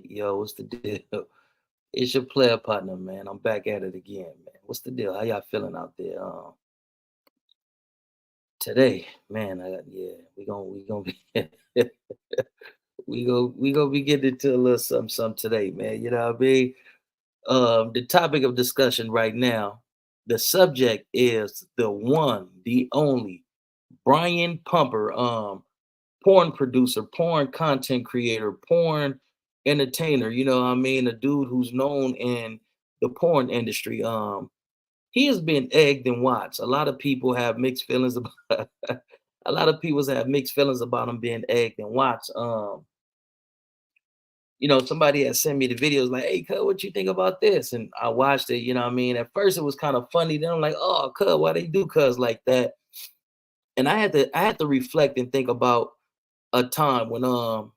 Yo, what's the deal? It's your player partner, man. I'm back at it again, man. What's the deal? How y'all feeling out there? Today, man. Yeah, we gonna be we gonna be getting into a little something today, man. You know what I mean? The topic of discussion right now, the subject is the one, the only Brian Pumper. Porn producer, porn content creator, porn entertainer, you know what I mean? A dude who's known in the porn industry. He has been egged and watched. A lot of people have mixed feelings about a lot of people have mixed feelings about him being egged and watched. Somebody had sent me the videos like, hey, cuz, what you think about this? And I watched it, you know what I mean? At first it was kind of funny. Then I'm like, oh, cuz, why they do cuz like that? And I had to reflect and think about a time when Mr.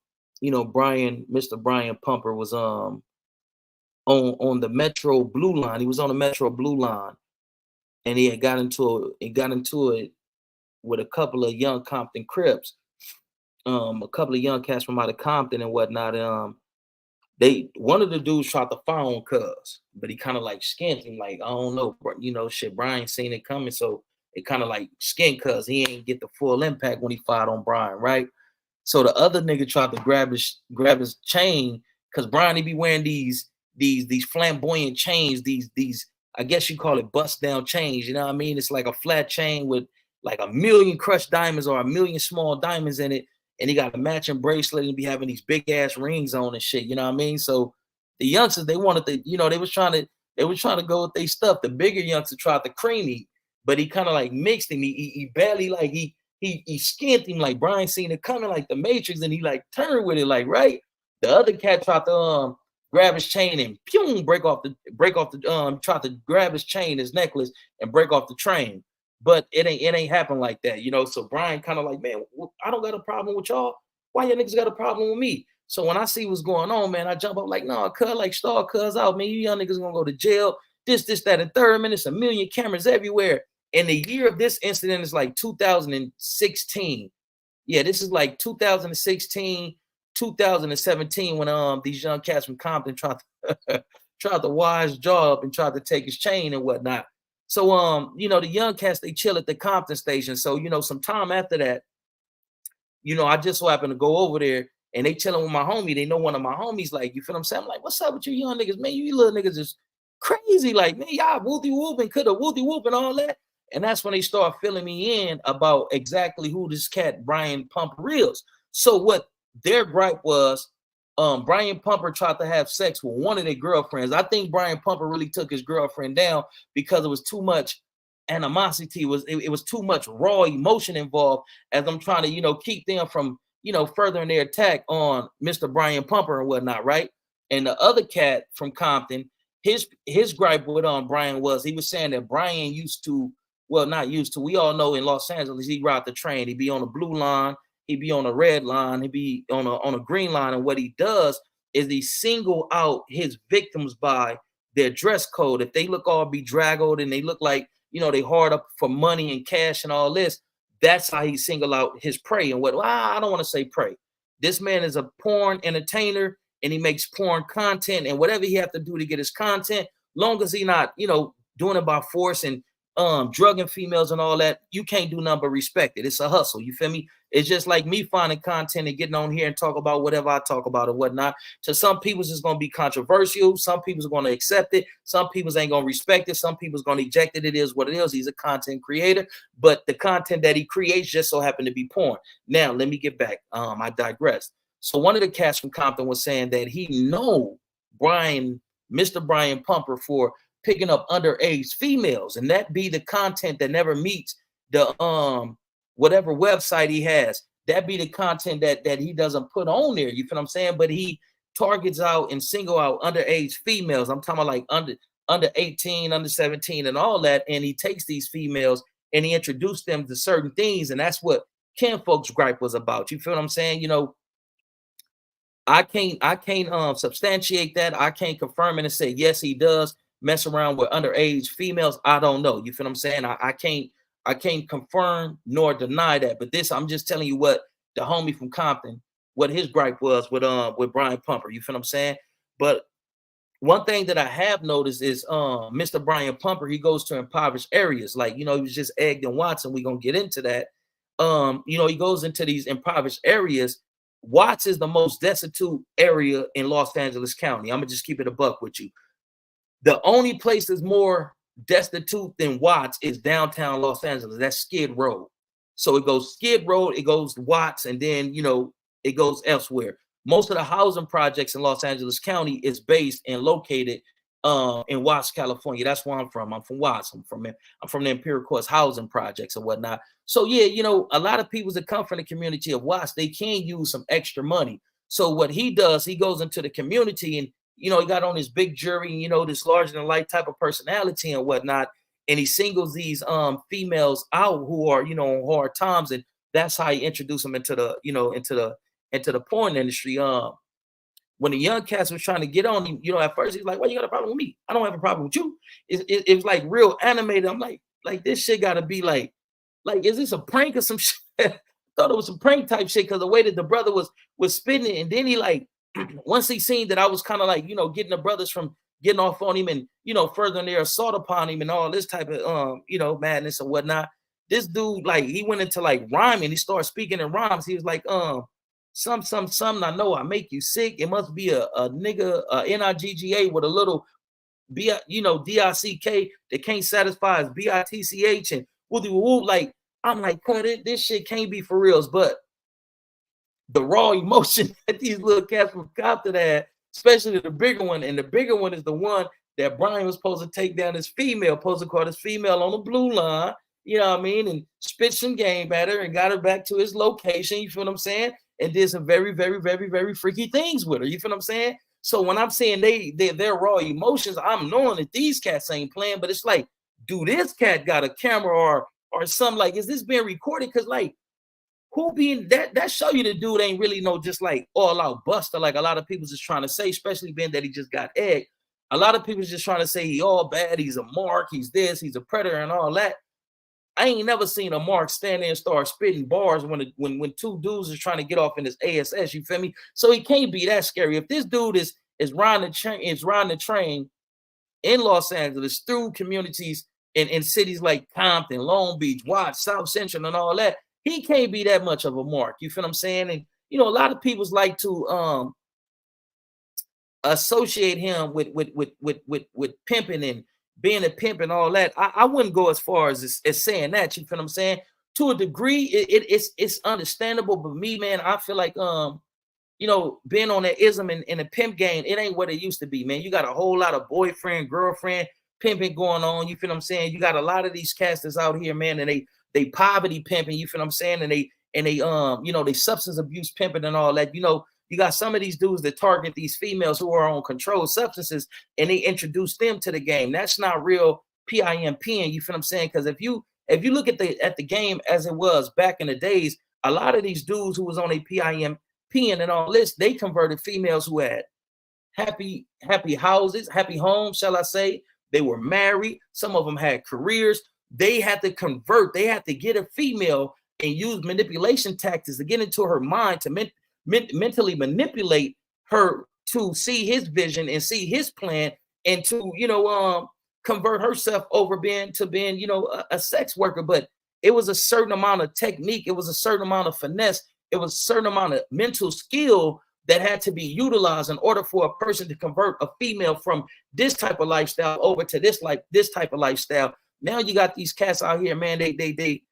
Brian Pumper was on the Metro Blue Line. He was on the Metro Blue Line, and he got into it with a couple of young Compton Crips, a couple of young cats from out of Compton and whatnot. They one of the dudes tried to fire on Cuz, but he kind of like skinned him, like, I don't know, shit. Brian seen it coming, so it kind of like skinned Cuz. He ain't get the full impact when he fired on Brian, right? So the other nigga tried to grab his chain, because Brian, he be wearing these flamboyant chains, these I guess you call it bust down chains. You know what I mean? It's like a flat chain with like a million crushed diamonds or a million small diamonds in it, and he got a matching bracelet and be having these big ass rings on and shit. You know what I mean? So the youngsters, they wanted to, they was trying to go with their stuff. The bigger youngster tried to cream me, but he kind of like mixed him. He barely like he skinned him, like Brian seen it coming like the Matrix, and he like turned with it, like, right. The other cat tried to grab his chain and pew, break off the tried to grab his chain, his necklace, and break off the train. But it ain't happen like that, you know. So Brian kind of like, man, I don't got a problem with y'all. Why y'all niggas got a problem with me? So when I see what's going on, man, I jump up like, no, cut, like, star cuz out, man. You young niggas gonna go to jail. This, that, and third, man. It's a million cameras everywhere. And the year of this incident is like 2016. Yeah, this is like 2016, 2017, when these young cats from Compton tried to tried to wise job and tried to take his chain and whatnot. So the young cats, they chill at the Compton station. So, some time after that, I just so happened to go over there, and they chilling with my homie. They know one of my homies, like, you feel what I'm saying? I'm like, what's up with you young niggas, man? You little niggas is crazy. Like, man, y'all whoopty whooping, coulda whoopty whooping all that. And that's when they start filling me in about exactly who this cat Brian Pumper is. So what their gripe was, Brian Pumper tried to have sex with one of their girlfriends. I think Brian Pumper really took his girlfriend down because it was too much animosity. It was too much raw emotion involved, as I'm trying to, keep them from, furthering their attack on Mr. Brian Pumper and whatnot, right? And the other cat from Compton, his gripe with Brian was, he was saying that Brian used to, well, not used to, we all know in Los Angeles, he ride the train. He'd be on the blue line, he'd be on the red line, he'd be on a green line. And what he does is he single out his victims by their dress code. If they look all bedraggled and they look like, they hard up for money and cash and all this, that's how he single out his prey. And I don't want to say prey. This man is a porn entertainer, and he makes porn content, and whatever he have to do to get his content, long as he not, doing it by force and drugging females and all that, you can't do nothing but respect it. It's a hustle. You feel me? It's just like me finding content and getting on here and talk about whatever I talk about or whatnot. To some people, it's going to be controversial. Some people's going to accept it. Some people's ain't going to respect it. Some people's going to eject it. It is what it is. He's a content creator, but the content that he creates just so happened to be porn. Now, let me get back. I digress. So one of the cats from Compton was saying that he know Mr. Brian Pumper, for picking up underage females, and that be the content that never meets the whatever website he has. That be the content that he doesn't put on there. You feel what I'm saying? But he targets out and single out underage females. I'm talking about like under 18, under 17, and all that. And he takes these females and he introduced them to certain things, and that's what Ken folks' gripe was about. You feel what I'm saying? I can't substantiate that. I can't confirm it and say yes, he does mess around with underage females. I don't know. You feel what I'm saying? I can't confirm nor deny that. But this, I'm just telling you what the homie from Compton what his gripe was with Brian Pumper. You feel what I'm saying? But one thing that I have noticed is Mr. Brian Pumper, he goes to impoverished areas. Like, he was just egged in Watson. We're gonna get into that. He goes into these impoverished areas. Watts is the most destitute area in Los Angeles County. I'm gonna just keep it a buck with you. The only place that's more destitute than Watts is downtown Los Angeles. That's Skid Row. So it goes Skid Row, it goes Watts, and then it goes elsewhere. Most of the housing projects in Los Angeles County is based and located in Watts, California. That's where I'm from. I'm from Watts. I'm from the Imperial Courts housing projects and whatnot. So yeah, a lot of people that come from the community of Watts, they can use some extra money. So what he does, he goes into the community and he got on this big jury, this larger than life type of personality and whatnot. And he singles these females out who are, on hard times. And that's how he introduced them into the, into the porn industry. When the young cats was trying to get on him, at first he's like, "Why you got a problem with me? I don't have a problem with you." It was like real animated. I'm like this shit gotta be like, is this a prank or some shit? I thought it was some prank type shit because the way that the brother was spitting it. And then he like, once he seen that I was kind of like, getting the brothers from getting off on him and, furthering their assault upon him and all this type of, madness and whatnot. This dude, like, he went into like rhyming. He started speaking in rhymes. He was like, some, I know I make you sick. It must be a nigga, Nigga with a little DICK that can't satisfy his BITCH and woo. Like, I'm like, cut it. This shit can't be for reals. But the raw emotion that these little cats from Compton had, especially the bigger one, and the bigger one is the one that Brian was supposed to take down his female, supposed to call his female on the blue line, and spit some game at her and got her back to his location, you feel what I'm saying? And did some very, very, very, very freaky things with her, you feel what I'm saying? So when I'm saying their raw emotions, I'm knowing that these cats ain't playing, but it's like, do this cat got a camera or something? Like, is this being recorded? Because like, who being that show you the dude ain't really just like all out buster like a lot of people just trying to say, especially being that he just got egged. A lot of people just trying to say he all bad, he's a mark, he's this, he's a predator and all that. I ain't never seen a mark stand there and start spitting bars when two dudes is trying to get off in this ASS, you feel me? So he can't be that scary. If this dude is riding the train in Los Angeles through communities in cities like Compton, Long Beach, Watts, South Central and all that, he can't be that much of a mark. You feel what I'm saying? And a lot of people like to associate him with pimping and being a pimp and all that. I wouldn't go as far as saying that. You feel what I'm saying? To a degree, it's understandable. But me, man, I feel like being on that ism in the pimp game, it ain't what it used to be, man. You got a whole lot of boyfriend, girlfriend, pimping going on. You feel what I'm saying? You got a lot of these casters out here, man, and they poverty pimping, you feel what I'm saying? And they they substance abuse pimping and all that. You got some of these dudes that target these females who are on controlled substances and they introduce them to the game. That's not real PIMPing, you feel what I'm saying? Because if you look at the game as it was back in the days, a lot of these dudes who was on a PIMPing and all this, they converted females who had happy houses, happy homes, shall I say. They were married. Some of them had careers. They had to convert. They had to get a female and use manipulation tactics to get into her mind to mentally manipulate her to see his vision and see his plan and to convert herself over being a sex worker. But it was a certain amount of technique. It was a certain amount of finesse. It was a certain amount of mental skill that had to be utilized in order for a person to convert a female from this type of lifestyle over to this type of lifestyle. Now you got these cats out here, man. They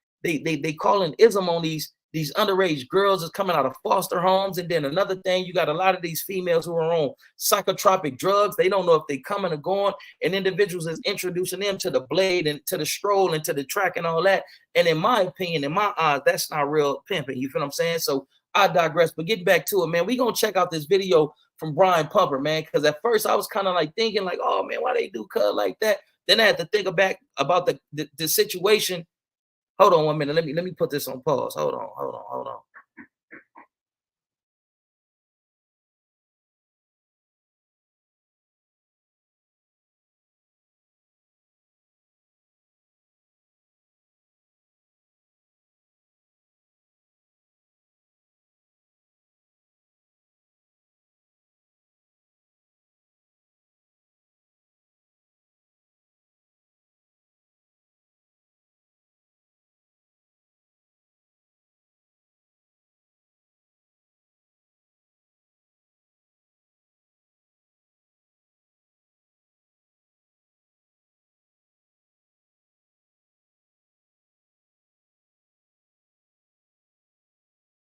calling ism on these underage girls that's coming out of foster homes. And then another thing, you got a lot of these females who are on psychotropic drugs. They don't know if they coming or going. And individuals is introducing them to the blade and to the stroll and to the track and all that. And in my opinion, in my eyes, that's not real pimping. You feel what I'm saying? So I digress, but getting back to it, man, we gonna check out this video from Brian Pumper, man, because at first I was kind of like thinking like, oh man, why they do cut like that? Then I had to think about the situation. Hold on 1 minute. Let me put this on pause. Hold on.